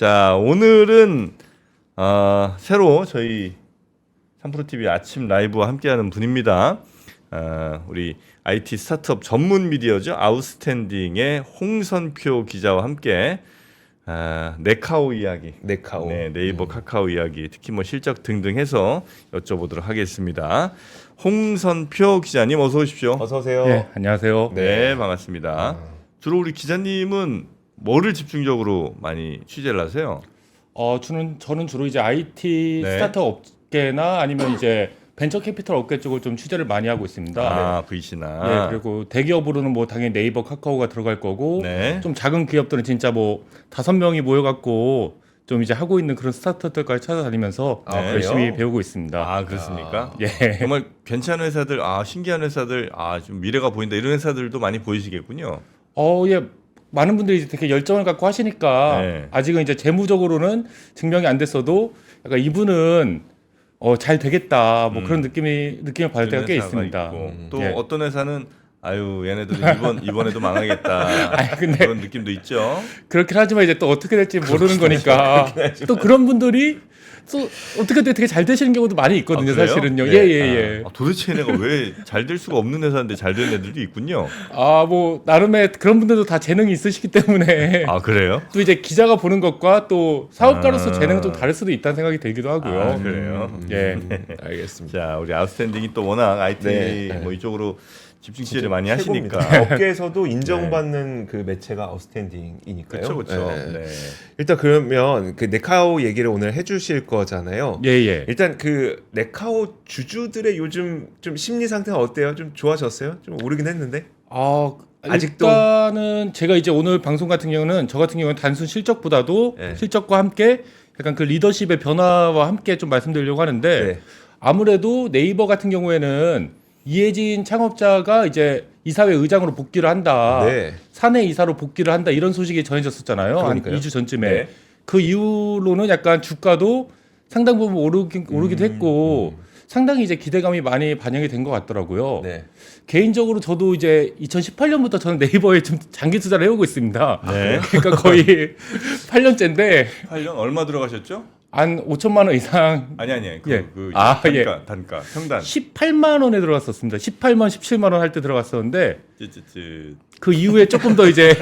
자, 오늘은 새로 저희 3프로TV 아침 라이브와 함께하는 분입니다. 우리 IT 스타트업 전문 미디어죠. 아웃스탠딩의 홍선표 기자와 함께 네카오 이야기, 네카오. 네, 네이버 카카오 이야기, 특히 뭐 실적 등등 해서 여쭤보도록 하겠습니다. 홍선표 기자님 어서 오십시오. 어서 오세요. 네, 안녕하세요. 네, 반갑습니다. 주로 우리 기자님은 뭐를 집중적으로 많이 취재를 하세요? 저는 주로 이제 IT 네. 스타트업 업계나 아니면 이제 벤처 캐피털 업계 쪽을 좀 취재를 많이 하고 있습니다. VC나. 네, 그리고 대기업으로는 뭐 당연히 네이버, 카카오가 들어갈 거고, 네. 좀 작은 기업들은 진짜 뭐 5명이 모여갖고 좀 이제 하고 있는 그런 스타트업들까지 찾아다니면서 네. 열심히 그래요? 배우고 있습니다. 그렇습니까? 예. 정말 괜찮은 회사들, 신기한 회사들, 좀 미래가 보인다 이런 회사들도 많이 보이시겠군요. 예. 많은 분들이 이제 되게 열정을 갖고 하시니까 네. 아직은 이제 재무적으로는 증명이 안 됐어도 약간 이분은 잘 되겠다 뭐 그런 느낌을 받을 때가 꽤 회사가 있습니다. 있고. 또 예. 어떤 회사는 얘네들은 이번에도 망하겠다. 근데 그런 느낌도 있죠. 그렇긴 하지만 이제 또 어떻게 될지 모르는 거니까 또 그런 분들이 또 어떻게 되게 잘 되시는 경우도 많이 있거든요. 그래요? 사실은요. 네. 예. 도대체 얘네가 왜 잘 될 수가 없는 회사인데 잘 되는 애들도 있군요. 뭐 나름의 그런 분들도 다 재능이 있으시기 때문에 그래요? 또 이제 기자가 보는 것과 또 사업가로서 재능은 좀 다를 수도 있다는 생각이 들기도 하고요. 그래요. 예. 알겠습니다. 자, 우리 아웃스탠딩이 또 워낙 IT 네. 뭐 이쪽으로 집중 취재를 많이 최고입니다. 하시니까. 업계에서도 인정받는 그 매체가 아웃스탠딩이니까요. 그렇죠. 네. 네. 일단 그러면 그 네카오 얘기를 오늘 해주실 거잖아요. 예. 일단 그 네카오 주주들의 요즘 좀 심리 상태가 어때요? 좀 좋아졌어요? 좀 오르긴 했는데. 아직도? 일단은 제가 이제 오늘 방송 같은 경우는 저 같은 경우는 단순 실적보다도 네. 실적과 함께 약간 그 리더십의 변화와 함께 좀 말씀드리려고 하는데 네. 아무래도 네이버 같은 경우에는 이해진 창업자가 이제 이사회 의장으로 복귀를 한다. 네. 사내 이사로 복귀를 한다. 이런 소식이 전해졌었잖아요. 그러니까요. 한 2주 전쯤에. 네. 그 이후로는 약간 주가도 상당 부분 오르기도 했고 상당히 이제 기대감이 많이 반영이 된 것 같더라고요. 네. 개인적으로 저도 이제 2018년부터 저는 네이버에 좀 장기 투자를 해오고 있습니다. 네. 그러니까 거의 8년째인데 8년 얼마 들어가셨죠? 한 5천만 원 이상 아니. 예. 단가, 평단. 18만 원에 들어갔었습니다. 18만, 17만 원 할 때 들어갔었는데 찌찌찌. 그 이후에 조금 더 이제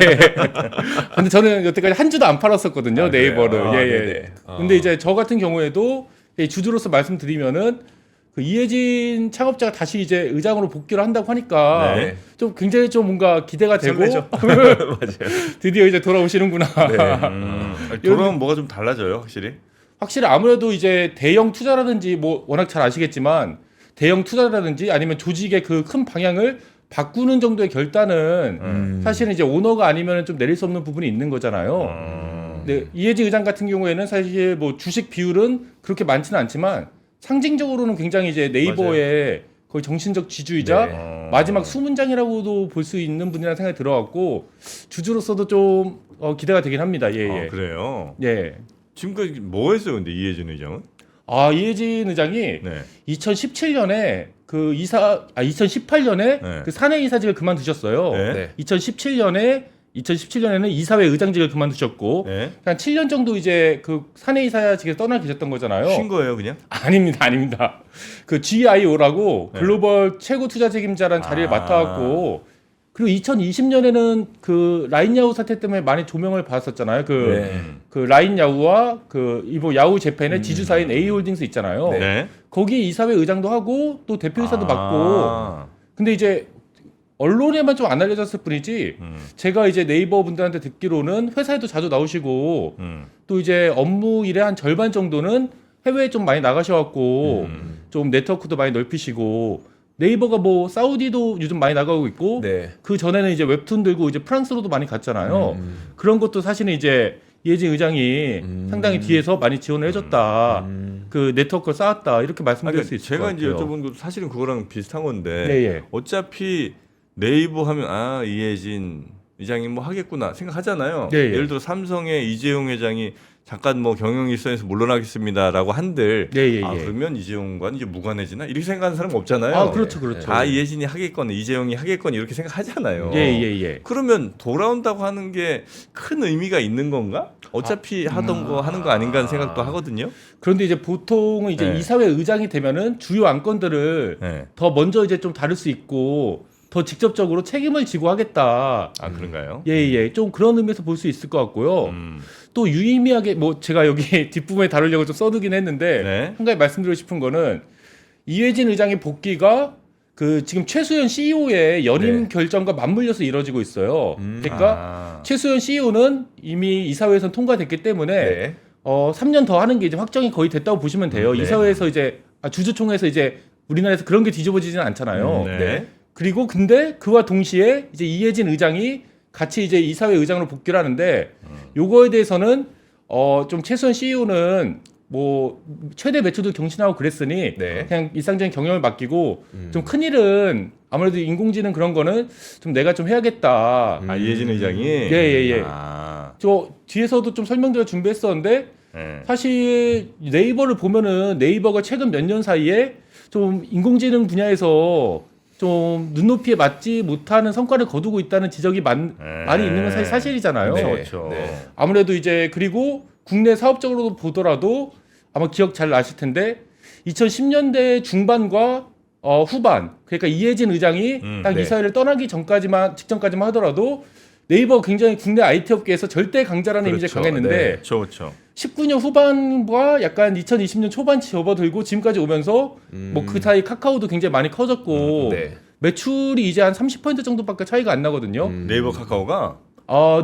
근데 저는 여태까지 한 주도 안 팔았었거든요. 네이버를. 그래요? 네네. 근데 이제 저 같은 경우에도 주주로서 말씀드리면은 그 이해진 창업자가 다시 이제 의장으로 복귀를 한다고 하니까 네. 좀 굉장히 좀 뭔가 기대가 되고 설레죠. 맞아요. 드디어 이제 돌아오시는구나. 돌아오면 뭐가 좀 달라져요, 확실히. 확실히 아무래도 이제 대형 투자라든지 뭐 워낙 잘 아시겠지만 대형 투자라든지 아니면 조직의 그 큰 방향을 바꾸는 정도의 결단은 사실은 이제 오너가 아니면 좀 내릴 수 없는 부분이 있는 거잖아요. 근데 이해진 의장 같은 경우에는 사실 뭐 주식 비율은 그렇게 많지는 않지만 상징적으로는 굉장히 이제 네이버의 거의 정신적 지주이자 네. 마지막 수문장이라고도 볼 수 있는 분이라는 생각이 들어갖고 주주로서도 좀 기대가 되긴 합니다. 예. 그래요. 예. 지금까지 뭐 했어요, 근데 이해진 의장은? 이해진 의장이 네. 2017년에 2018년에 네. 그 사내 이사직을 그만두셨어요. 네. 네. 2017년에는 이사회 의장직을 그만두셨고 네. 한 7년 정도 이제 그 사내 이사직에 떠나 계셨던 거잖아요. 쉰 거예요, 그냥? 아닙니다. 그 GIO라고 네. 글로벌 최고 투자 책임자라는 자리를 맡아왔고 그리고 2020년에는 그 라인 야후 사태 때문에 많이 조명을 받았었잖아요. 그 라인 야후와 그 이번 야후 재팬의 지주사인 A홀딩스 있잖아요. 네. 거기 이사회 의장도 하고 또 대표이사도 맡고. 근데 이제 언론에만 좀 안 알려졌을 뿐이지 제가 이제 네이버 분들한테 듣기로는 회사에도 자주 나오시고 또 이제 업무 일의 한 절반 정도는 해외에 좀 많이 나가셔갖고 좀 네트워크도 많이 넓히시고 네이버가 뭐 사우디도 요즘 많이 나가고 있고 네. 그 전에는 이제 웹툰 들고 이제 프랑스로도 많이 갔잖아요. 그런 것도 사실은 이제 이해진 의장이 상당히 뒤에서 많이 지원을 해줬다. 그 네트워크를 쌓았다. 이렇게 말씀드릴 수 있을 것 제가 같아요. 이제 여쭤본 거 사실은 그거랑 비슷한 건데 네. 어차피 네이버 하면 이해진 의장이 뭐 하겠구나 생각하잖아요. 네. 예를 들어 삼성의 이재용 회장이 잠깐 뭐 경영 일선에서 물러나겠습니다라고 한들 예. 그러면 이재용과는 이제 무관해지나 이렇게 생각하는 사람 없잖아요. 아, 그렇죠. 이혜진이 하겠건 이재용이 하겠건 이렇게 생각하잖아요. 예. 그러면 돌아온다고 하는 게 큰 의미가 있는 건가? 어차피 하던 거 하는 거 아닌가 하는 생각도 하거든요. 그런데 이제 보통은 이제 네. 이사회 의장이 되면은 주요 안건들을 네. 더 먼저 이제 좀 다룰 수 있고 더 직접적으로 책임을 지고 하겠다. 아 그런가요? 예. 좀 그런 의미에서 볼 수 있을 것 같고요. 또 유의미하게 뭐 제가 여기 뒷부분에 다루려고 좀 써두긴 했는데 네. 한 가지 말씀드리고 싶은 거는 이회진 의장의 복귀가 그 지금 최수연 CEO의 연임 네. 결정과 맞물려서 이루어지고 있어요. 그러니까 최수연 CEO는 이미 이사회에서 통과됐기 때문에 네. 3년 더 하는 게 이제 확정이 거의 됐다고 보시면 돼요. 네. 이사회에서 이제 주주총회에서 이제 우리나라에서 그런 게 뒤집어지지는 않잖아요. 네. 그리고 근데 그와 동시에 이제 이혜진 의장이 같이 이제 이사회 의장으로 복귀를 하는데 요거에 대해서는 좀 최수연 CEO는 뭐 최대 매출도 경신하고 그랬으니 네. 그냥 일상적인 경영을 맡기고 좀 큰일은 아무래도 인공지능 그런 거는 좀 내가 좀 해야겠다. 이혜진 의장이 예. 아, 저 뒤에서도 좀 설명드려 준비했었는데 네. 사실 네이버를 보면은 네이버가 최근 몇 년 사이에 좀 인공지능 분야에서 좀 눈높이에 맞지 못하는 성과를 거두고 있다는 지적이 많이 있는 건 사실이잖아요. 네. 그렇죠. 네. 아무래도 이제 그리고 국내 사업적으로 보더라도 아마 기억 잘 나실 텐데 2010년대 중반과 후반 그러니까 이혜진 의장이 딱 네. 이사회를 떠나기 직전까지만 하더라도 네이버가 굉장히 국내 IT 업계에서 절대 강자라는 이미지가 강했는데 그렇죠. 19년 후반과 약간 2020년 초반 접어들고 지금까지 오면서 뭐 그 사이 카카오도 굉장히 많이 커졌고 네. 매출이 이제 한 30% 정도밖에 차이가 안 나거든요. 네이버 카카오가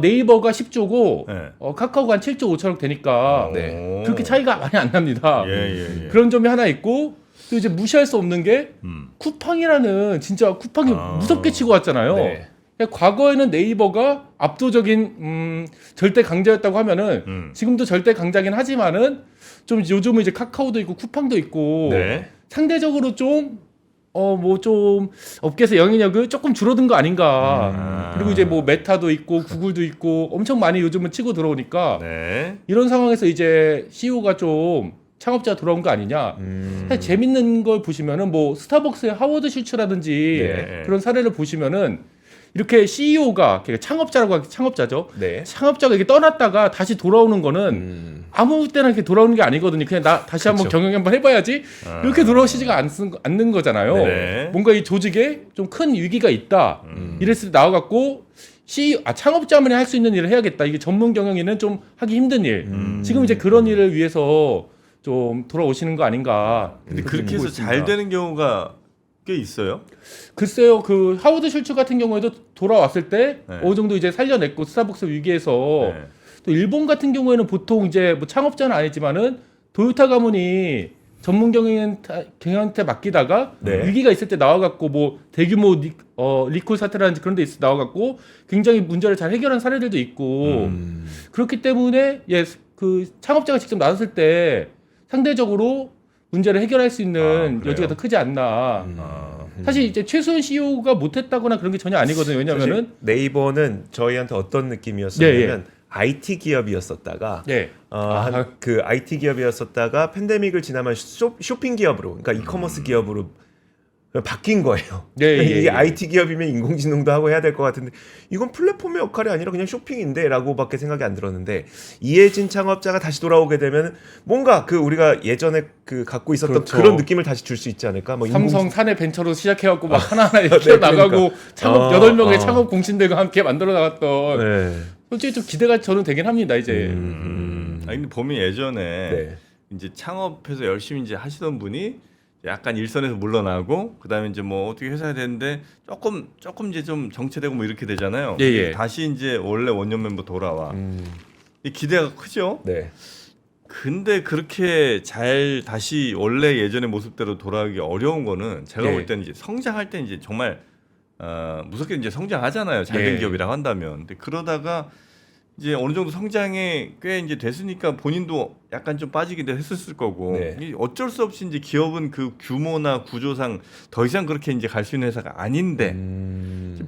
네이버가 10조고 네. 카카오가 한 7조 5천억 되니까 네. 그렇게 차이가 많이 안 납니다. 예. 그런 점이 하나 있고 또 이제 무시할 수 없는 게 음. 쿠팡이라는 진짜 쿠팡이 무섭게 치고 왔잖아요. 네. 그러니까 과거에는 네이버가 압도적인 절대 강자였다고 하면은 지금도 절대 강자긴 하지만은 좀 요즘은 이제 카카오도 있고 쿠팡도 있고 네. 상대적으로 좀 뭐 좀 업계에서 영향력이 조금 줄어든 거 아닌가. 그리고 이제 뭐 메타도 있고 구글도 있고 엄청 많이 요즘은 치고 들어오니까 네. 이런 상황에서 이제 CEO가 좀 창업자 돌아온 거 아니냐. 사실 재밌는 걸 보시면은 뭐 스타벅스의 하워드 슐츠라든지 네. 그런 사례를 보시면은 이렇게 CEO가 창업자죠. 네. 창업자가 이렇게 떠났다가 다시 돌아오는 거는 아무 때나 이렇게 돌아오는 게 아니거든요. 그냥 나 다시 한번 그쵸. 경영 한번 해봐야지. 이렇게 돌아오시지가 않는 거잖아요. 네. 뭔가 이 조직에 좀 큰 위기가 있다. 이랬을 때 나와갖고 창업자만이 할 수 있는 일을 해야겠다. 이게 전문 경영인은 좀 하기 힘든 일. 지금 이제 그런 일을 위해서 좀 돌아오시는 거 아닌가. 근데 그렇게 그렇게 보고 해서 잘 있습니다. 되는 경우가 꽤 있어요. 글쎄요, 그 하워드 슐츠 같은 경우에도 돌아왔을 때 네. 어느 정도 이제 살려냈고 스타벅스 위기에서 네. 또 일본 같은 경우에는 보통 이제 뭐 창업자는 아니지만은 도요타 가문이 전문 경영한테 맡기다가 네. 위기가 있을 때 나와갖고 뭐 대규모 리콜 사태라든지 그런 데 있어 나와갖고 굉장히 문제를 잘 해결한 사례들도 있고 그렇기 때문에 그 창업자가 직접 나섰을 때 상대적으로 문제를 해결할 수 있는 그래요? 여지가 더 크지 않나. 사실 이제 최수원 CEO가 못했다거나 그런 게 전혀 아니거든요. 왜냐면은 사실 네이버는 저희한테 어떤 느낌이었었냐면 예. IT 기업이었었다가 네. 그 IT 기업이었었다가 팬데믹을 지나면 쇼핑 기업으로, 그러니까 이커머스 기업으로 바뀐 거예요. 네, 이게 예. IT 기업이면 인공지능도 하고 해야 될 것 같은데 이건 플랫폼의 역할이 아니라 그냥 쇼핑인데라고밖에 생각이 안 들었는데 이혜진 창업자가 다시 돌아오게 되면 뭔가 그 우리가 예전에 그 갖고 있었던 그렇죠. 그런 느낌을 다시 줄 수 있지 않을까? 뭐 삼성 사내 벤처로 시작해갖고 막 하나하나 네, 키워 나가고 그러니까. 창업 8명의 창업 공신들과 함께 만들어 나갔던 네. 솔직히 좀 기대가 저는 되긴 합니다 이제. 아니 근데 보면 예전에 네. 이제 창업해서 열심히 이제 하시던 분이 약간 일선에서 물러나고 그다음에 이제 뭐 어떻게 회사에 되는데 조금 이제 좀 정체되고 뭐 이렇게 되잖아요. 예. 다시 이제 원래 원년 멤버 돌아와. 이 기대가 크죠. 네. 근데 그렇게 잘 다시 원래 예전의 모습대로 돌아가기 어려운 거는 제가 예. 볼 때는 이제 성장할 때 이제 정말 무섭게 이제 성장하잖아요. 잘된 예. 기업이라고 한다면. 근데 그러다가 이제 어느 정도 성장에 꽤 이제 됐으니까 본인도 약간 좀 빠지기도 했었을 거고 네. 이 어쩔 수 없이 이제 기업은 그 규모나 구조상 더 이상 그렇게 이제 갈 수 있는 회사가 아닌데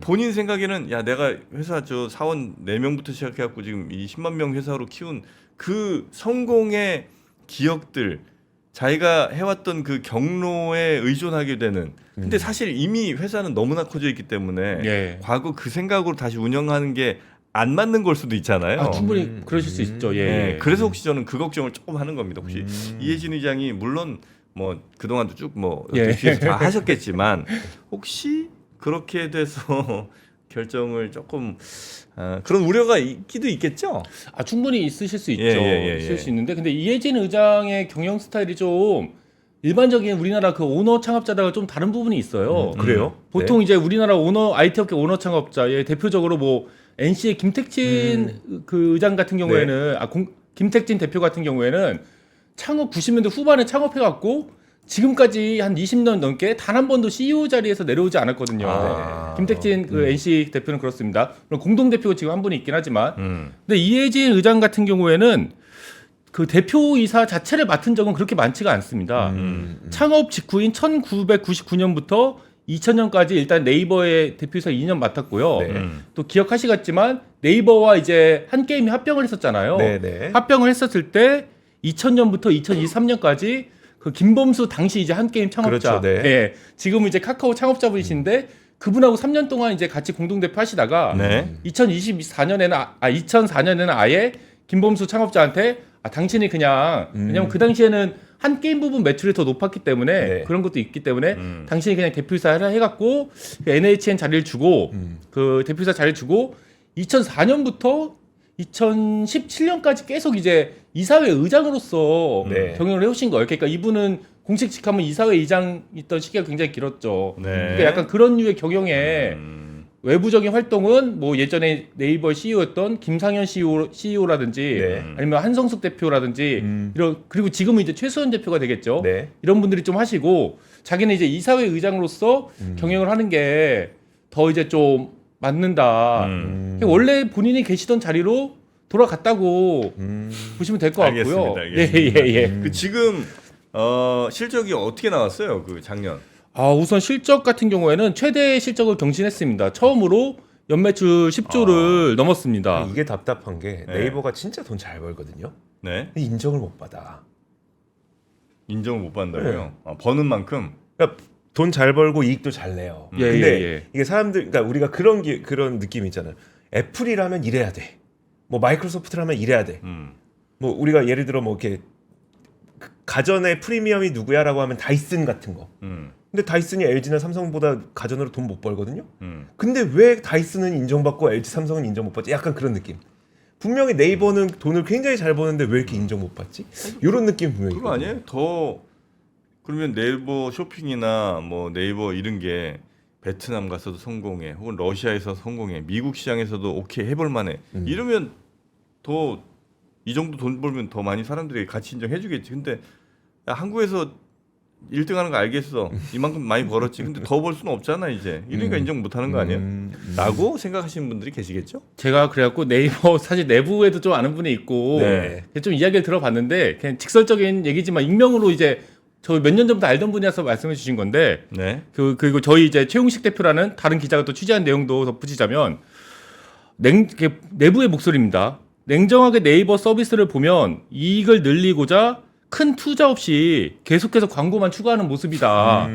본인 생각에는 야 내가 회사 저 사원 4명부터 시작해갖고 지금 이 10만 명 회사로 키운 그 성공의 기억들 자기가 해왔던 그 경로에 의존하게 되는. 근데 사실 이미 회사는 너무나 커져 있기 때문에 예. 과거 그 생각으로 다시 운영하는 게 안 맞는 걸 수도 있잖아요. 아, 충분히 그러실 수 있죠. 예. 네, 그래서 혹시 저는 그 걱정을 조금 하는 겁니다. 혹시 이해진 의장이 물론 뭐 그동안도 쭉 뭐 예. 뒤에서 다 하셨겠지만 혹시 그렇게 돼서 결정을 조금 그런 우려가 있기도 있겠죠. 아, 충분히 있으실 수 있죠. 예. 있을 수 있는데 근데 이해진 의장의 경영 스타일이 좀 일반적인 우리나라 그 오너 창업자들과 좀 다른 부분이 있어요. 그래요? 보통 이제 우리나라 오너 IT 업계 오너 창업자의 대표적으로 뭐 NC의 김택진 그 의장 같은 경우에는 김택진 대표 같은 경우에는 창업 90년대 후반에 창업해 갖고 지금까지 한 20년 넘게 단 한 번도 CEO 자리에서 내려오지 않았거든요. 김택진 그 NC 대표는 그렇습니다. 물론 공동 대표가 지금 한 분이 있긴 하지만 근데 이해진 의장 같은 경우에는 그 대표이사 자체를 맡은 적은 그렇게 많지가 않습니다. 창업 직후인 1999년부터 2000년까지 일단 네이버의 대표이사 2년 맡았고요. 네. 또 기억하시겠지만 네이버와 이제 한 게임이 합병을 했었잖아요. 네네. 합병을 했었을 때 2000년부터 2023년까지 그 김범수 당시 이제 한 게임 창업자, 그렇죠, 네. 예, 지금은 이제 카카오 창업자분이신데 그분하고 3년 동안 이제 같이 공동 대표 하시다가 네. 2004년에는 아예 김범수 창업자한테 당신이 그냥 왜냐면 그 당시에는 한 게임 부분 매출이 더 높았기 때문에 네. 그런 것도 있기 때문에 당신이 그냥 대표이사 해갖고 NHN 자리를 주고 그 대표이사 자리를 주고 2004년부터 2017년까지 계속 이제 이사회 의장으로서 네. 경영을 해오신 거예요. 그러니까 이분은 공식 직하면 이사회 의장 있던 시기가 굉장히 길었죠. 네. 그러니까 약간 그런 류의 경영에 외부적인 활동은 뭐 예전에 네이버 CEO였던 김상현 CEO라든지 네. 아니면 한성숙 대표라든지 이런 그리고 지금은 이제 최수원 대표가 되겠죠. 네. 이런 분들이 좀 하시고 자기는 이제 이사회 의장으로서 경영을 하는 게 더 이제 좀 맞는다. 원래 본인이 계시던 자리로 돌아갔다고 보시면 될 것 같고요. 알겠습니다. 예. 그 지금 실적이 어떻게 나왔어요? 그 작년. 우선 실적 같은 경우에는 최대 실적을 경신했습니다. 처음으로 연매출 10조를 넘었습니다. 이게 답답한 게 네. 네이버가 진짜 돈 잘 벌거든요. 네. 근데 인정을 못 받아. 인정을 못 받는다고요? 버는 만큼. 그러니까 돈 잘 벌고 이익도 잘 내요. 예, 근데 예. 이게 사람들, 그러니까 우리가 그런 느낌이 있잖아요. 애플이라면 이래야 돼. 뭐 마이크로소프트라면 이래야 돼. 뭐 우리가 예를 들어 뭐 이렇게 가전의 프리미엄이 누구야라고 하면 다이슨 같은 거. 근데 다이슨이 LG나 삼성보다 가전으로 돈 못 벌거든요. 근데 왜 다이슨은 인정받고 LG, 삼성은 인정 못 받지? 약간 그런 느낌. 분명히 네이버는 돈을 굉장히 잘 버는데 왜 이렇게 인정 못 받지? 이런 느낌 분명히. 그거 아니에요? 더 그러면 네이버 쇼핑이나 뭐 네이버 이런 게 베트남 가서도 성공해, 혹은 러시아에서 성공해, 미국 시장에서도 오케이 해볼 만해. 이러면 더 이 정도 돈 벌면 더 많이 사람들이 같이 인정해주겠지. 근데 야, 한국에서 1등하는 거 알겠어. 이만큼 많이 벌었지. 근데 더 벌 수는 없잖아 이제. 이러니까 인정 못하는 거 아니에요? 라고 생각하시는 분들이 계시겠죠? 제가 그래갖고 네이버 사실 내부에도 좀 아는 분이 있고 네. 좀 이야기를 들어봤는데 그냥 직설적인 얘기지만 익명으로 이제 저 몇 년 전부터 알던 분이라서 말씀해 주신 건데 네. 그리고 저희 이제 최용식 대표라는 다른 기자가 또 취재한 내용도 덧붙이자면 내부의 목소리입니다. 냉정하게 네이버 서비스를 보면 이익을 늘리고자 큰 투자 없이 계속해서 광고만 추가하는 모습이다.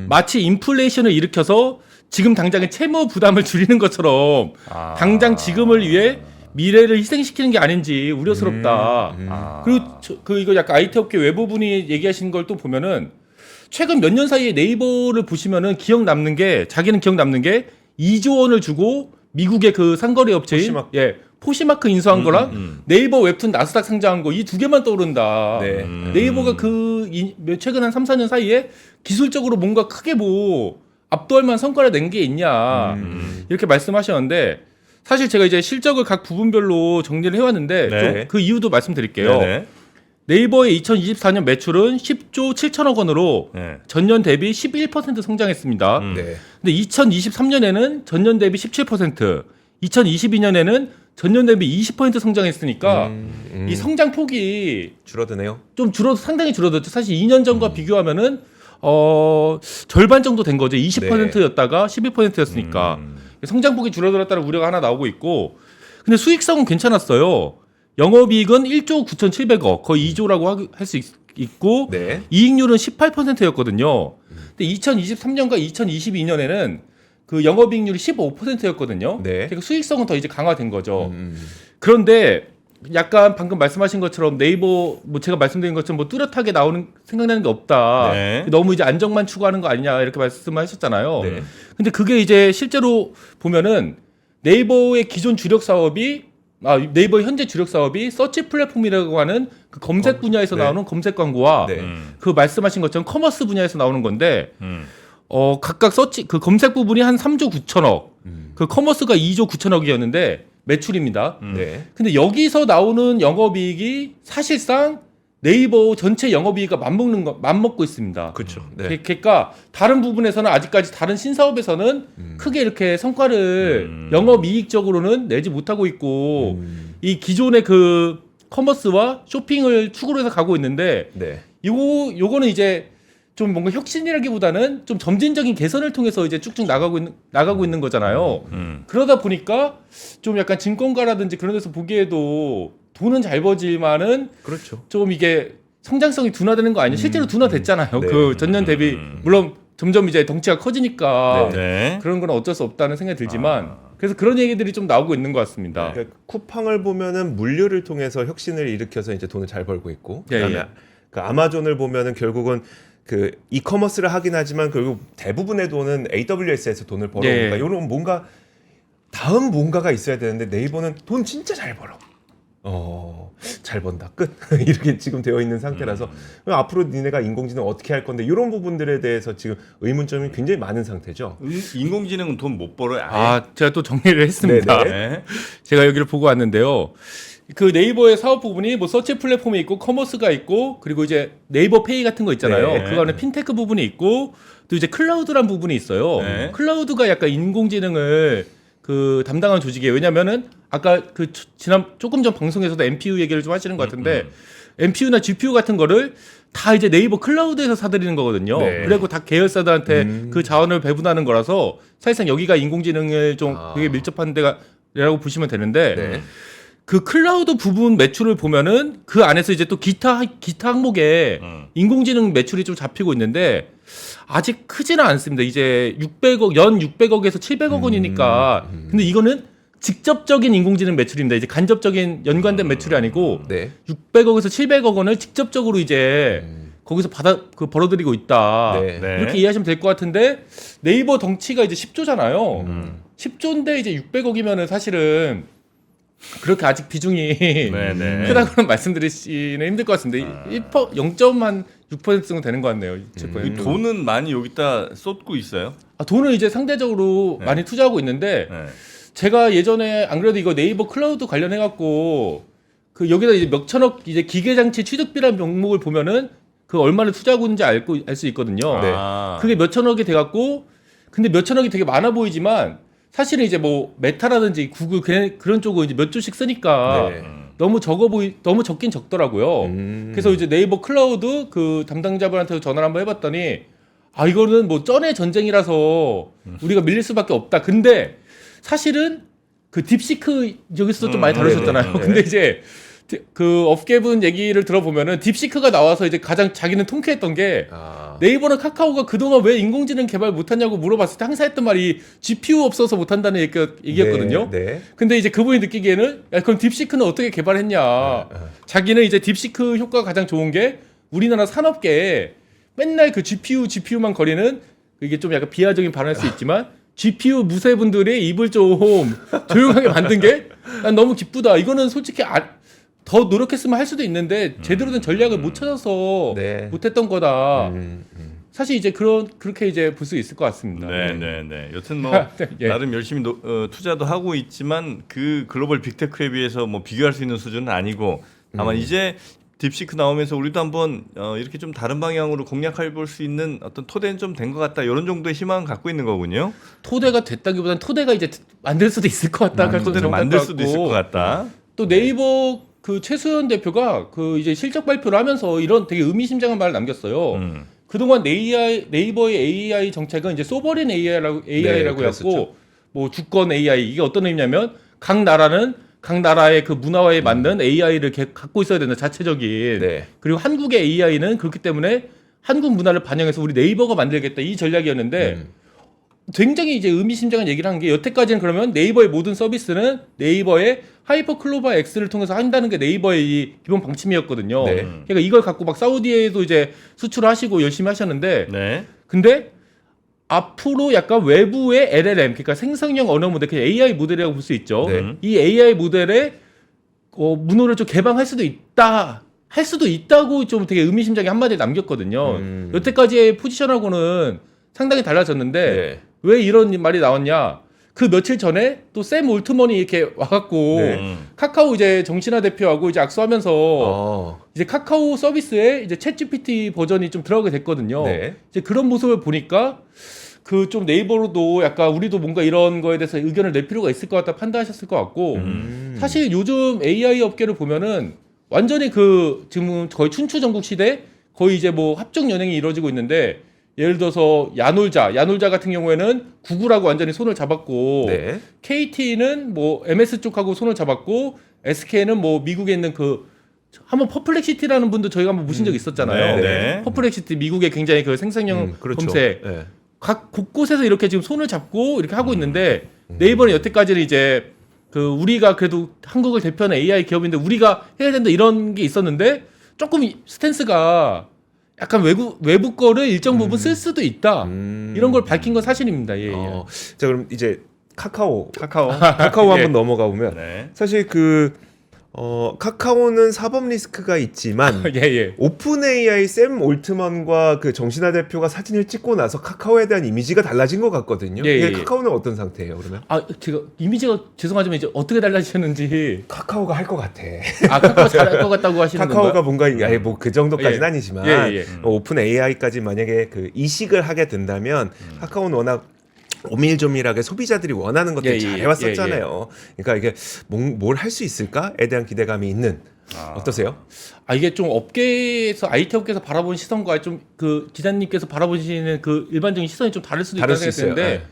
마치 인플레이션을 일으켜서 지금 당장의 채무 부담을 줄이는 것처럼 당장 지금을 위해 미래를 희생시키는 게 아닌지 우려스럽다. 그리고 이거 약간 IT 업계 외부분이 얘기하시는 걸 또 보면은 최근 몇 년 사이에 네이버를 보시면은 자기는 기억 남는 게 2조 원을 주고 미국의 그 상거래 업체인 포시마크 인수한 거랑 네이버 웹툰 나스닥 상장한 거 이 두 개만 떠오른다. 네. 네이버가 최근 한 3, 4년 사이에 기술적으로 뭔가 크게 뭐 압도할 만한 성과를 낸 게 있냐. 이렇게 말씀하셨는데 사실 제가 이제 실적을 각 부분별로 정리를 해왔는데 네. 좀 그 이유도 말씀드릴게요. 네네. 네이버의 2024년 매출은 10조 7천억 원으로 네. 전년 대비 11% 성장했습니다. 네. 근데 2023년에는 전년 대비 17%, 2022년에는 전년 대비 20% 성장했으니까 이 성장 폭이 줄어드네요. 좀 상당히 줄어들었죠. 사실 2년 전과 비교하면은 절반 정도 된 거죠. 20%였다가 11%였으니까 성장폭이 줄어들었다는 우려가 하나 나오고 있고, 근데 수익성은 괜찮았어요. 영업이익은 1조 9,700억, 거의 2조라고 할 수 있고 네. 이익률은 18%였거든요. 근데 2023년과 2022년에는 그 영업이익률이 15%였거든요. 네. 그러니까 수익성은 더 이제 강화된 거죠. 그런데 약간 방금 말씀하신 것처럼 네이버 뭐 제가 말씀드린 것처럼 뭐 뚜렷하게 나오는 생각나는 게 없다. 네. 너무 이제 안정만 추구하는 거 아니냐 이렇게 말씀하셨잖아요. 네. 근데 그게 이제 실제로 보면은 네이버의 기존 주력 사업이 네이버의 현재 주력 사업이 서치 플랫폼이라고 하는 그 검색 분야에서 네. 나오는 검색 광고와 네. 그 말씀하신 것처럼 커머스 분야에서 나오는 건데 음. 각각 서치 그 검색 부분이 한 3조 9천억, 그 커머스가 2조 9천억이었는데 매출입니다. 네. 근데 여기서 나오는 영업이익이 사실상 네이버 전체 영업이익과 맞먹고 있습니다. 그렇죠. 네. 그러니까 다른 부분에서는 아직까지 다른 신사업에서는 크게 이렇게 성과를 영업이익적으로는 내지 못하고 있고 이 기존의 그 커머스와 쇼핑을 축으로 해서 가고 있는데 네. 요거는 이제 좀 뭔가 혁신이라기보다는 좀 점진적인 개선을 통해서 이제 쭉쭉 나가고 있는 거잖아요. 그러다 보니까 좀 약간 증권가라든지 그런 데서 보기에도 돈은 잘 버지만은 그렇죠. 좀 이게 성장성이 둔화되는 거 아니냐? 실제로 둔화됐잖아요. 네. 그 전년 대비 물론 점점 이제 덩치가 커지니까 네. 그런 건 어쩔 수 없다는 생각이 들지만 그래서 그런 얘기들이 좀 나오고 있는 것 같습니다. 그러니까 쿠팡을 보면은 물류를 통해서 혁신을 일으켜서 이제 돈을 잘 벌고 있고, 예, 그다음에 예. 그 아마존을 보면은 결국은 그 이커머스를 하긴 하지만 결국 대부분의 돈은 AWS에서 돈을 벌어오니까 예. 이런 뭔가 다음 뭔가가 있어야 되는데 네이버는 돈 진짜 잘 벌어. 잘 번다. 끝. 이렇게 지금 되어 있는 상태라서 앞으로 니네가 인공지능 어떻게 할 건데 이런 부분들에 대해서 지금 의문점이 굉장히 많은 상태죠. 인공지능은 돈 못 벌어요. 아예. 제가 또 정리를 했습니다. 네네. 네. 제가 여기를 보고 왔는데요. 그 네이버의 사업 부분이 뭐 서치 플랫폼이 있고 커머스가 있고 그리고 이제 네이버 페이 같은 거 있잖아요. 네. 그 안에 핀테크 부분이 있고 또 이제 클라우드란 부분이 있어요. 네. 클라우드가 약간 인공지능을 그 담당하는 조직이에요. 왜냐면은 아까 그 지난 조금 전 방송에서도 NPU 얘기를 좀 하시는 것 같은데 NPU나 GPU 같은 거를 다 이제 네이버 클라우드에서 사들이는 거거든요. 네. 그리고 다 계열사들한테 그 자원을 배분하는 거라서 사실상 여기가 인공지능을 좀 되게 밀접한 데가라고 보시면 되는데 네. 그 클라우드 부분 매출을 보면은 그 안에서 이제 또 기타 항목에 인공지능 매출이 좀 잡히고 있는데 아직 크지는 않습니다. 이제 600억 연 600억에서 700억 원이니까 근데 이거는 직접적인 인공지능 매출입니다. 이제 간접적인 연관된 매출이 아니고 네. 600억에서 700억 원을 직접적으로 이제 거기서 벌어들이고 있다. 네. 네. 이렇게 이해하시면 될 것 같은데 네이버 덩치가 이제 10조잖아요. 10조인데 이제 600억이면은 사실은 그렇게 아직 비중이 네. 크다고는 말씀드리기는 힘들 것 같습니다. 0.6% 정도 되는 것 같네요. 7%. 이 돈은 많이 여기다 쏟고 있어요. 돈을 이제 상대적으로 네. 많이 투자하고 있는데 네. 제가 예전에 안 그래도 이거 네이버 클라우드 관련해 갖고 그 여기다 이제 몇 천억 이제 기계장치 취득비라는 명목을 보면은 그 얼마나 투자하고 있는지 알 수 있거든요. 네. 그게 몇 천억이 돼 갖고 근데 몇 천억이 되게 많아 보이지만 사실은 이제 뭐 메타라든지 구글 그런 쪽은 이제 몇 조씩 쓰니까 네. 너무 적긴 적더라고요. 그래서 이제 네이버 클라우드 그 담당자분한테 전화를 한번 해봤더니 이거는 뭐 쩐의 전쟁이라서 우리가 밀릴 수밖에 없다. 근데 사실은 그 딥시크 여기서도 좀 많이 다루셨잖아요. 네네. 근데 이제 그 업계분 얘기를 들어보면은 딥시크가 나와서 이제 가장 자기는 통쾌했던 게 네이버나 카카오가 그동안 왜 인공지능 개발 못하냐고 물어봤을 때 항상 했던 말이 GPU 없어서 못한다는 얘기였거든요. 네. 근데 이제 그분이 느끼기에는 그럼 딥시크는 어떻게 개발했냐. 자기는 이제 딥시크 효과가 가장 좋은 게 우리나라 산업계에 맨날 그 GPU만 거리는 이게 좀 약간 비하적인 발언일 수 있지만 GPU 무쇠분들의 입을 좀 조용하게 만든 게 난 너무 기쁘다. 이거는 솔직히 더 노력했으면 할 수도 있는데 제대로 된 전략을 못 찾아서 네. 못했던 거다. 사실 이제 그렇게 이제 볼 수 있을 것 같습니다. 네. 여튼 뭐 예. 나름 열심히 투자도 하고 있지만 그 글로벌 빅테크에 비해서 뭐 비교할 수 있는 수준은 아니고 다만 이제 딥시크 나오면서 우리도 한번 이렇게 좀 다른 방향으로 공략해 볼 수 있는 어떤 토대는 좀 된 것 같다. 이런 정도의 희망을 갖고 있는 거군요. 토대가 됐다기보다는 토대가 이제 만들 수도 있을 것 같다. 토대를 만들 수도 있을 것 같다. 또 네이버 그 최수연 대표가 그 이제 실적 발표를 하면서 이런 되게 의미심장한 말을 남겼어요. 그동안 네이버의 AI 정책은 이제 소버린 AI라고 네, 해갖고 뭐 주권 AI 이게 어떤 의미냐면 각 나라는 각 나라의 그 문화에 맞는 AI를 갖고 있어야 된다 자체적인. 네. 그리고 한국의 AI는 그렇기 때문에 한국 문화를 반영해서 우리 네이버가 만들겠다 이 전략이었는데 굉장히 이제 의미심장한 얘기를 한 게 여태까지는 그러면 네이버의 모든 서비스는 네이버의 하이퍼 클로바 X를 통해서 한다는 게 네이버의 이 기본 방침이었거든요. 네. 그러니까 이걸 갖고 막 사우디에도 이제 수출을 하시고 열심히 하셨는데 네. 근데 앞으로 약간 외부의 LLM 그러니까 생성형 언어 모델 그냥 AI 모델이라고 볼 수 있죠. 네. 이 AI 모델에 문호를 좀 개방할 수도 있다. 할 수도 있다고 좀 되게 의미심장하게 한마디 남겼거든요. 여태까지의 포지션하고는 상당히 달라졌는데 네. 왜 이런 말이 나왔냐? 그 며칠 전에 또 샘 올트먼이 이렇게 와갖고 네. 카카오 이제 정신화 대표하고 이제 악수하면서 이제 카카오 서비스에 이제 챗 GPT 버전이 좀 들어가게 됐거든요. 네. 이제 그런 모습을 보니까 그 좀 네이버로도 약간 우리도 뭔가 이런 거에 대해서 의견을 낼 필요가 있을 것 같다 판단하셨을 것 같고 사실 요즘 AI 업계를 보면은 완전히 그 지금 거의 춘추전국 시대 거의 이제 뭐 합종 연행이 이루어지고 있는데 예를 들어서 야놀자 같은 경우에는 구글하고 완전히 손을 잡았고 네. KT는 뭐 MS 쪽하고 손을 잡았고 SK는 뭐 미국에 있는 그 한번 퍼플렉시티라는 분도 저희가 한번 모신 적 있었잖아요. 네, 네. 퍼플렉시티 미국의 굉장히 그 생성형 그렇죠. 검색 네. 각 곳곳에서 이렇게 지금 손을 잡고 이렇게 하고 있는데 네이버는 여태까지는 이제 그 우리가 그래도 한국을 대표하는 AI 기업인데 우리가 해야 된다 이런 게 있었는데 조금 스탠스가 약간 외부 거를 일정 부분 쓸 수도 있다 이런 걸 밝힌 건 사실입니다. 예, 예. 자 그럼 이제 카카오 카카오. 한번 예. 넘어가 보면 네. 사실 그 카카오는 사법 리스크가 있지만 예, 예. 오픈 AI 샘 올트먼과 그 정신화 대표가 사진을 찍고 나서 카카오에 대한 이미지가 달라진 것 같거든요. 예, 이게 예. 카카오는 어떤 상태예요, 그러면? 아, 제가 이미지가 죄송하지만 이제 어떻게 달라지셨는지 카카오가 할 것 같아. 카카오 잘할 것 같다고 하시는 카카오가 건가요? 뭔가 뭐 그 정도까지는 예. 아니지만 예, 예. 오픈 AI까지 만약에 그 이식을 하게 된다면 카카오는 워낙 오밀조밀하게 소비자들이 원하는 것들 예, 잘 예, 해왔었잖아요. 그러니까 이게 뭘 할 수 있을까에 대한 기대감이 있는 어떠세요? 이게 좀 업계에서 IT 업계에서 바라보는 시선과 좀 그 기자님께서 바라보시는 그 일반적인 시선이 좀 다를 수도 다를 있다는 수 생각이 있어요. 드는데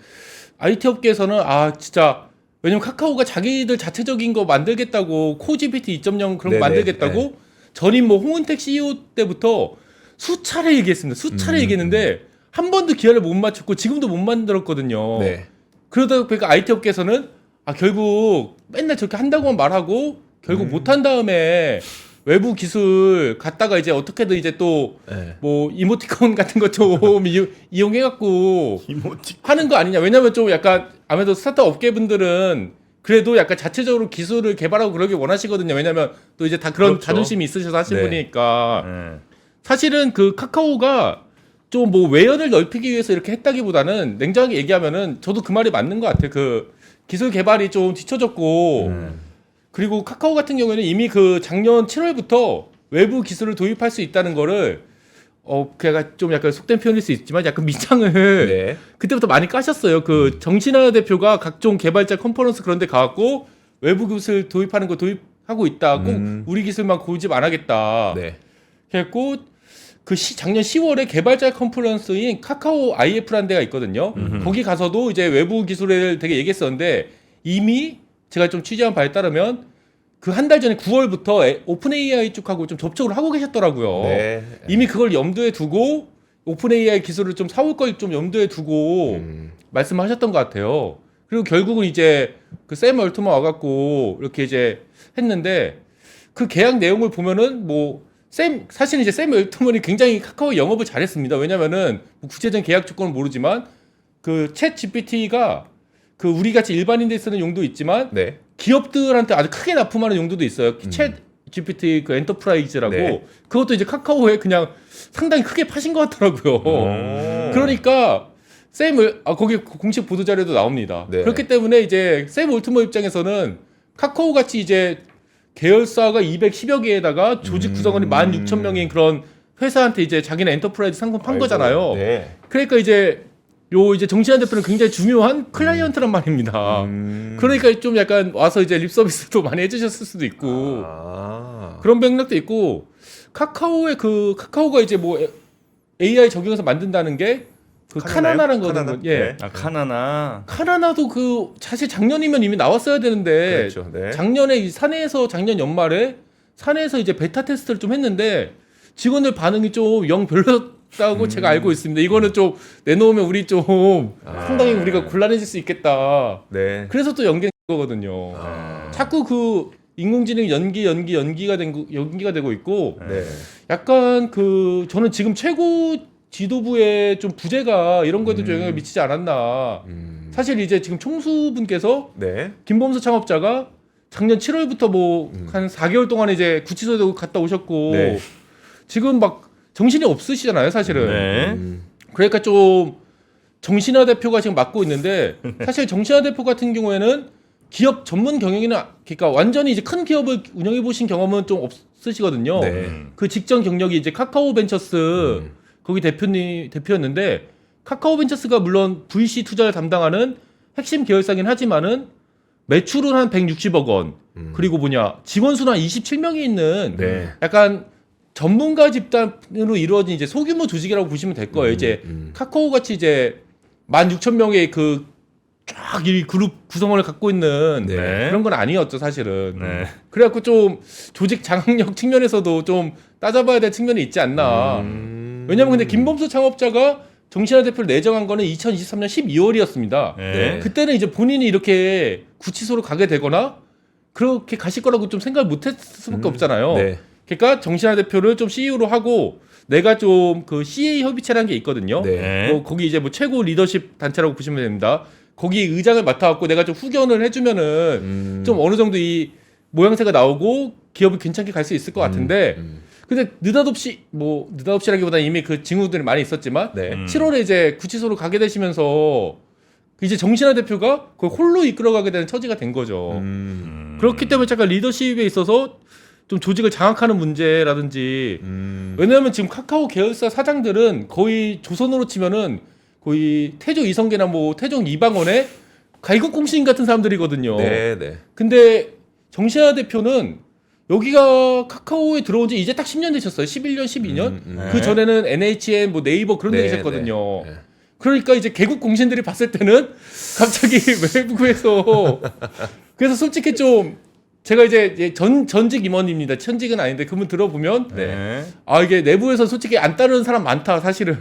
IT 업계에서는 진짜 왜냐면 카카오가 자기들 자체적인 거 만들겠다고 코GPT 2.0 그런 네네, 거 만들겠다고 네. 전임 뭐 홍은택 CEO 때부터 수차례 얘기했습니다. 수차례 얘기했는데 한 번도 기한을 못 맞췄고 지금도 못 만들었거든요. 네. 그러다 보니까 IT 업계에서는 결국 맨날 저렇게 한다고만 말하고 결국 못한 다음에 외부 기술 갖다가 이제 어떻게든 이제 또 네. 뭐 이모티콘 같은 거 좀 이용해갖고 이모티. 하는 거 아니냐. 왜냐면 좀 약간 아무래도 스타트업 업계분들은 그래도 약간 자체적으로 기술을 개발하고 그러길 원하시거든요. 왜냐면 또 이제 다 그런 그렇죠. 자존심이 있으셔서 하시는 네. 분이니까. 네. 사실은 그 카카오가 좀 뭐 외연을 넓히기 위해서 이렇게 했다기보다는 냉정하게 얘기하면은 저도 그 말이 맞는 것 같아요. 그 기술 개발이 좀 뒤쳐졌고 그리고 카카오 같은 경우에는 이미 그 작년 7월부터 외부 기술을 도입할 수 있다는 거를 그가 좀 약간 속된 표현일 수 있지만 약간 밑장을 네. 그때부터 많이 까셨어요. 그 정신하 대표가 각종 개발자 컨퍼런스 그런 데 가갖고 외부 기술 도입하는 거 도입하고 있다. 꼭 우리 기술만 고집 안 하겠다. 네. 그래갖고 그 작년 10월에 개발자 컨퍼런스인 카카오 IF라는 데가 있거든요. 거기 가서도 이제 외부 기술을 되게 얘기했었는데 이미 제가 좀 취재한 바에 따르면 그 한 달 전에 9월부터 오픈 AI 쪽하고 좀 접촉을 하고 계셨더라고요. 네. 이미 그걸 염두에 두고 오픈 AI 기술을 좀 사올 걸 좀 염두에 두고 말씀하셨던 것 같아요. 그리고 결국은 이제 그 샘 얼트먼 와갖고 이렇게 이제 했는데 그 계약 내용을 보면은 뭐 사실 이제 샘 얼트먼이 굉장히 카카오 영업을 잘했습니다. 왜냐면은 뭐 구체적인 계약 조건은 모르지만 그 챗 GPT가 그 우리 같이 일반인들 쓰는 용도 있지만 네. 기업들한테 아주 크게 납품하는 용도도 있어요. 챗 GPT 그 엔터프라이즈라고 네. 그것도 이제 카카오에 그냥 상당히 크게 파신 것 같더라고요. 그러니까 샘을 거기 공식 보도 자료도 나옵니다. 네. 그렇기 때문에 이제 샘 올트먼 입장에서는 카카오 같이 이제 계열사가 210여 개에다가 조직 구성원이 16,000명인 그런 회사한테 이제 자기네 엔터프라이즈 상품 판 거잖아요. 네. 그러니까 이제 이제 정신한 대표는 굉장히 중요한 클라이언트란 말입니다. 그러니까 좀 약간 와서 이제 립 서비스도 많이 해주셨을 수도 있고 그런 맥락도 있고 카카오가 이제 뭐 AI 적용해서 만든다는 게 그 카나나요? 카나나라는 거는 카나나? 예. 네. 아 카나나. 카나나도 그 사실 작년이면 이미 나왔어야 되는데 그렇죠. 네. 작년에 이 사내에서 작년 연말에 사내에서 이제 베타 테스트를 좀 했는데 직원들 반응이 좀 영 별로였다고 제가 알고 있습니다. 이거는 좀 내놓으면 우리 좀 상당히 우리가 곤란해질 수 있겠다. 네. 그래서 또 연기된 거거든요. 자꾸 그 인공지능 연기가 되고 있고 네. 약간 그 저는 지금 최고 지도부의 좀 부재가 이런 거에도 좀 영향을 미치지 않았나. 사실 이제 지금 총수분께서 네. 김범수 창업자가 작년 7월부터 뭐 한 4개월 동안 이제 구치소에도 갔다 오셨고 네. 지금 막 정신이 없으시잖아요, 사실은. 네. 그러니까 좀 정신화 대표가 지금 맡고 있는데 사실 정신화 대표 같은 경우에는 기업 전문 경영이나 그러니까 완전히 이제 큰 기업을 운영해 보신 경험은 좀 없으시거든요. 네. 그 직전 경력이 이제 카카오 벤처스 거기 대표였는데 카카오 벤처스가 물론 VC 투자를 담당하는 핵심 계열사긴 하지만은 매출은 한 160억 원. 그리고 직원 수는 한 27명이 있는 네. 약간 전문가 집단으로 이루어진 이제 소규모 조직이라고 보시면 될 거예요. 이제 카카오 같이 이제 16,000명의 그 쫙 이 그룹 구성원을 갖고 있는 네. 그런 건 아니었죠, 사실은. 네. 그래갖고 좀 조직 장악력 측면에서도 좀 따져봐야 될 측면이 있지 않나. 왜냐면 근데 김범수 창업자가 정신화 대표를 내정한 거는 2023년 12월이었습니다. 네. 그때는 이제 본인이 이렇게 구치소로 가게 되거나 그렇게 가실 거라고 좀 생각을 못했을 수밖에 없잖아요. 네. 그러니까 정신화 대표를 좀 CEO로 하고 내가 좀 그 CA 협의체라는 게 있거든요. 네. 네. 뭐 거기 이제 뭐 최고 리더십 단체라고 보시면 됩니다. 거기 의장을 맡아갖고 내가 좀 후견을 해주면은 좀 어느 정도 이 모양새가 나오고 기업이 괜찮게 갈 수 있을 것 같은데 근데 느닷없이라기보다 이미 그 징후들이 많이 있었지만 네. 7월에 이제 구치소로 가게 되시면서 이제 정신화 대표가 그걸 홀로 이끌어가게 되는 처지가 된 거죠. 그렇기 때문에 잠깐 리더십에 있어서 좀 조직을 장악하는 문제라든지 왜냐하면 지금 카카오 계열사 사장들은 거의 조선으로 치면은 거의 태조 이성계나 뭐 태종 이방원의 갈국공신 같은 사람들이거든요. 네. 네. 근데 정신화 대표는 여기가 카카오에 들어온 지 이제 딱 10년 되셨어요. 11년, 12년. 그 전에는 NHN, 뭐 네이버 그런 데 네, 계셨거든요. 네, 네. 그러니까 이제 개국 공신들이 봤을 때는 갑자기 외부에서 그래서 솔직히 좀 제가 이제 전직 임원입니다. 천직은 아닌데 그분 들어보면 네. 아 이게 내부에서 솔직히 안 따르는 사람 많다 사실은.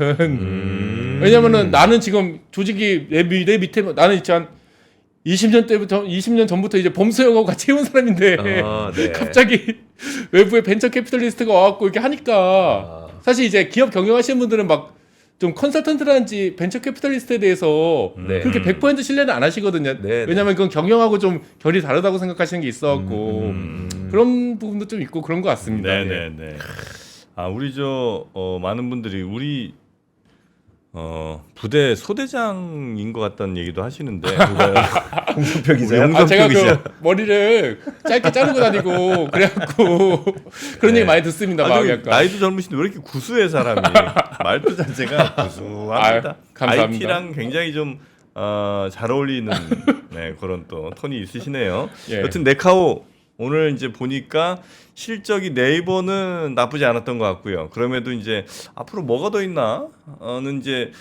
왜냐면은 나는 지금 조직이 내 밑에 나는 이제 한 20년 전부터 이제 범수형하고 같이 해온 사람인데 네. 갑자기 외부의 벤처 캐피털리스트가 와갖고 이렇게 하니까 사실 이제 기업 경영하시는 분들은 막 좀 컨설턴트라든지 벤처 캐피털리스트에 대해서 네. 그렇게 100% 신뢰는 안 하시거든요. 네. 왜냐면 그건 경영하고 좀 결이 다르다고 생각하시는 게 있어갖고 그런 부분도 좀 있고 그런 것 같습니다. 예. 네네네. 아 우리 많은 분들이 우리 부대 소대장인 것 같다는 얘기도 하시는데 홍준표 기자요? 홍준표 제가 기자. 그 머리를 짧게 자르고 다니고 그래갖고 그런 얘기 많이 듣습니다. 막 아주 약간. 나이도 젊으신데 왜 이렇게 구수해 사람이 말도 자체가 구수합니다. 아유, 감사합니다. IT랑 굉장히 좀 잘 어울리는 네, 그런 또 톤이 있으시네요. 예. 여튼 네카오 오늘 이제 보니까 실적이 네이버는 나쁘지 않았던 것 같고요. 그럼에도 이제 앞으로 뭐가 더 있나는 이제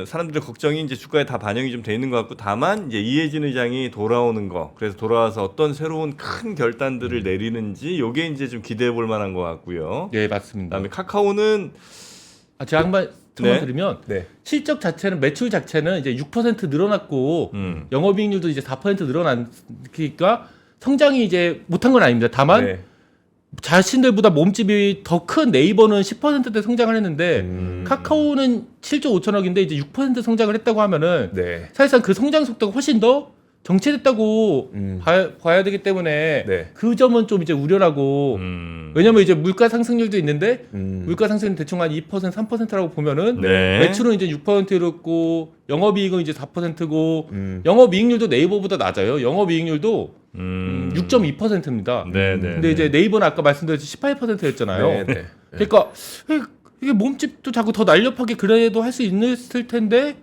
사람들의 걱정이 이제 주가에 다 반영이 좀 돼 있는 것 같고 다만 이제 이해진 의장이 돌아오는 거 그래서 돌아와서 어떤 새로운 큰 결단들을 내리는지 요게 이제 좀 기대해 볼 만한 것 같고요. 예, 맞습니다. 그다음에 카카오는 제가 한번 네. 드리면 네. 실적 자체는 매출 자체는 이제 6% 늘어났고 영업이익률도 이제 4% 늘어났으니까 성장이 이제 못한 건 아닙니다. 다만 네. 자신들보다 몸집이 더 큰 네이버는 10%대 성장을 했는데 카카오는 7조 5천억인데 이제 6% 성장을 했다고 하면은 네. 사실상 그 성장 속도가 훨씬 더 정체됐다고 봐야 되기 때문에 네. 그 점은 좀 이제 우려라고 왜냐면 이제 물가 상승률도 있는데 물가 상승은 대충 한 2% 3%라고 보면은 네. 매출은 이제 6%였고 영업이익은 이제 4%고 영업이익률도 네이버보다 낮아요. 영업이익률도 6.2%입니다. 네네. 근데 이제 네이버는 아까 말씀드렸듯이 18%였잖아요. 네. 네. 그러니까 이게 몸집도 자꾸 더 날렵하게 그래도 할 수 있을 텐데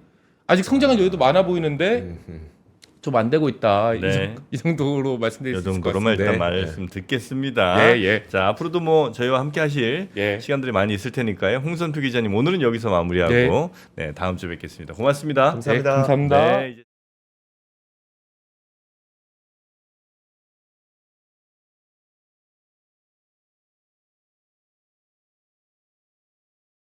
아직 성장할 여유도 많아 보이는데 좀 안 되고 있다. 네. 이 정도로 말씀드릴 이 수 있을 것 정도로만 같습니다. 일단 말씀 듣겠습니다. 예, 예. 자, 앞으로도 뭐 저희와 함께 하실 예. 시간들이 많이 있을 테니까요. 홍선표 기자님 오늘은 여기서 마무리하고 네, 다음 주에 뵙겠습니다. 고맙습니다. 감사합니다. 네, 감사합니다. 네, 이제